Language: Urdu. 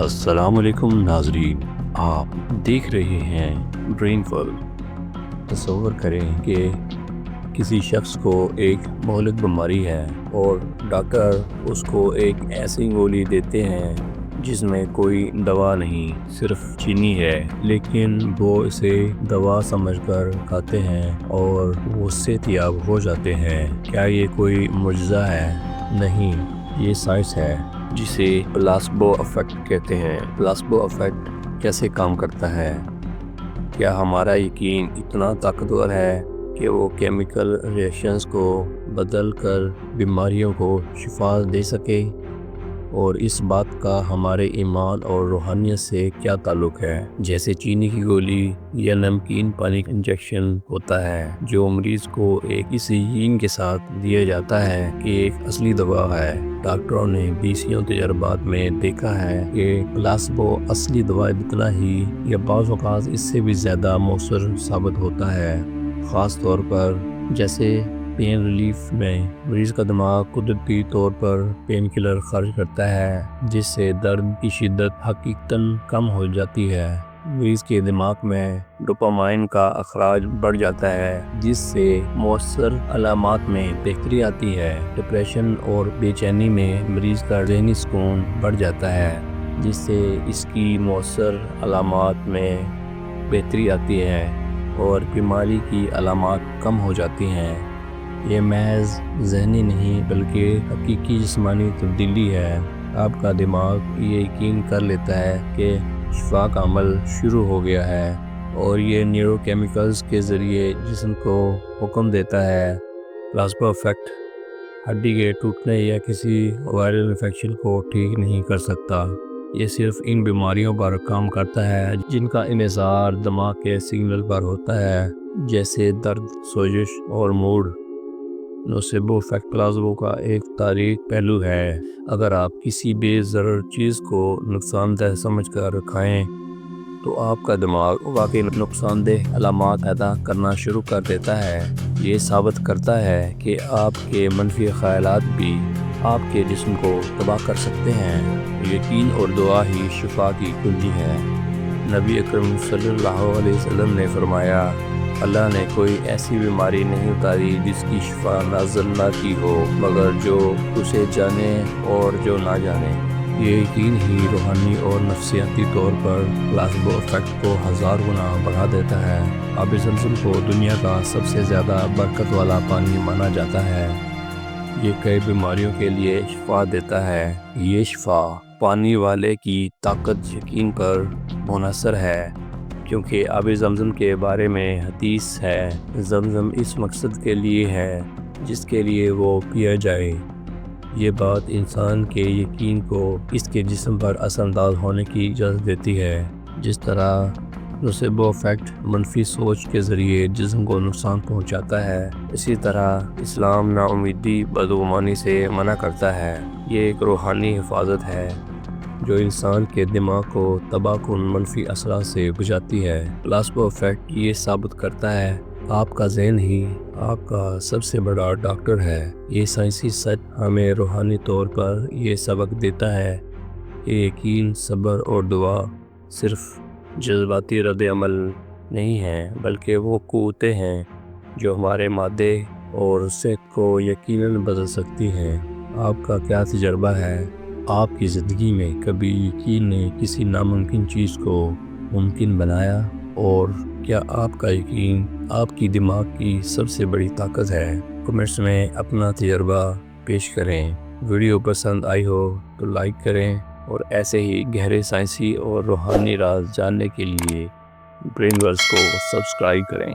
السلام علیکم ناظرین، آپ دیکھ رہے ہیں برین ورلڈ۔ تصور کریں کہ کسی شخص کو ایک مہلک بیماری ہے اور ڈاکٹر اس کو ایک ایسی گولی دیتے ہیں جس میں کوئی دوا نہیں، صرف چینی ہے، لیکن وہ اسے دوا سمجھ کر کھاتے ہیں اور وہ صحت یاب ہو جاتے ہیں۔ کیا یہ کوئی معجزہ ہے؟ نہیں، یہ سائنس ہے جسے پلاسبو ایفیکٹ کہتے ہیں۔ پلاسبو ایفیکٹ کیسے کام کرتا ہے؟ کیا ہمارا یقین اتنا طاقتور ہے کہ وہ کیمیکل ری ایکشنز کو بدل کر بیماریوں کو شفا دے سکے؟ اور اس بات کا ہمارے ایمان اور روحانیت سے کیا تعلق ہے؟ جیسے چینی کی گولی یا نمکین پانی کا انجیکشن ہوتا ہے جو مریض کو ایک اسی یقین کے ساتھ دیا جاتا ہے کہ ایک اصلی دوا ہے۔ ڈاکٹروں نے 20 تجربات میں دیکھا ہے کہ پلاسبو اصلی دوا جتنا ہی یا بعض اوقات اس سے بھی زیادہ مؤثر ثابت ہوتا ہے، خاص طور پر جیسے پین ریلیف میں۔ مریض کا دماغ قدرتی طور پر پین کلر خارج کرتا ہے جس سے درد کی شدت حقیقتاً کم ہو جاتی ہے۔ مریض کے دماغ میں ڈوپامائن کا اخراج بڑھ جاتا ہے جس سے مؤثر علامات میں بہتری آتی ہے۔ ڈپریشن اور بے چینی میں مریض کا ذہنی سکون بڑھ جاتا ہے جس سے اس کی مؤثر علامات میں بہتری آتی ہے اور بیماری کی علامات کم ہو جاتی ہیں۔ یہ محض ذہنی نہیں بلکہ حقیقی جسمانی تبدیلی ہے۔ آپ کا دماغ یہ یقین کر لیتا ہے کہ شفا کا عمل شروع ہو گیا ہے اور یہ نیورو کیمیکلز کے ذریعے جسم کو حکم دیتا ہے۔ پلاسبو ایفیکٹ ہڈی کے ٹوٹنے یا کسی وائرل انفیکشن کو ٹھیک نہیں کر سکتا، یہ صرف ان بیماریوں پر کام کرتا ہے جن کا انحصار دماغ کے سگنل پر ہوتا ہے، جیسے درد، سوزش اور موڈ۔ نوسیبو ایفیکٹ پلاسبو کا ایک تاریخی پہلو ہے۔ اگر آپ کسی بے ضرر چیز کو نقصان دہ سمجھ کر کھائیں تو آپ کا دماغ واقعی نقصان دہ علامات پیدا کرنا شروع کر دیتا ہے۔ یہ ثابت کرتا ہے کہ آپ کے منفی خیالات بھی آپ کے جسم کو تباہ کر سکتے ہیں۔ یقین اور دعا ہی شفا کی کنجی ہے۔ نبی اکرم صلی اللہ علیہ وسلم نے فرمایا، اللہ نے کوئی ایسی بیماری نہیں اتاری جس کی شفا نازل نہ کی ہو مگر جو اسے جانے اور جو نہ جانے۔ یہ یقین ہی روحانی اور نفسیاتی طور پر پلاسبو ایفیکٹ کو 1000 گنا بڑھا دیتا ہے۔ آب زمزم کو دنیا کا سب سے زیادہ برکت والا پانی مانا جاتا ہے۔ یہ کئی بیماریوں کے لیے شفا دیتا ہے۔ یہ شفا پانی والے کی طاقت یقین پر منحصر ہے، کیونکہ آب زمزم کے بارے میں حدیث ہے، زمزم اس مقصد کے لیے ہے جس کے لیے وہ پیا جائے۔ یہ بات انسان کے یقین کو اس کے جسم پر اثر انداز ہونے کی اجازت دیتی ہے۔ جس طرح نوسیبو ایفیکٹ منفی سوچ کے ذریعے جسم کو نقصان پہنچاتا ہے، اسی طرح اسلام نا امیدی بدگمانی سے منع کرتا ہے۔ یہ ایک روحانی حفاظت ہے جو انسان کے دماغ کو تباہ کن منفی اثرات سے بچاتی ہے۔ پلاسبو ایفیکٹ یہ ثابت کرتا ہے آپ کا ذہن ہی آپ کا سب سے بڑا ڈاکٹر ہے۔ یہ سائنسی سچ ہمیں روحانی طور پر یہ سبق دیتا ہے کہ یقین، صبر اور دعا صرف جذباتی رد عمل نہیں ہیں بلکہ وہ قوتیں ہیں جو ہمارے مادے اور صحت کو یقیناً بدل سکتی ہیں۔ آپ کا کیا تجربہ ہے؟ آپ کی زندگی میں کبھی یقین نے کسی ناممکن چیز کو ممکن بنایا؟ اور کیا آپ کا یقین آپ کی دماغ کی سب سے بڑی طاقت ہے؟ کمنٹس میں اپنا تجربہ پیش کریں۔ ویڈیو پسند آئی ہو تو لائک کریں اور ایسے ہی گہرے سائنسی اور روحانی راز جاننے کے لیے برین ورلڈ کو سبسکرائب کریں۔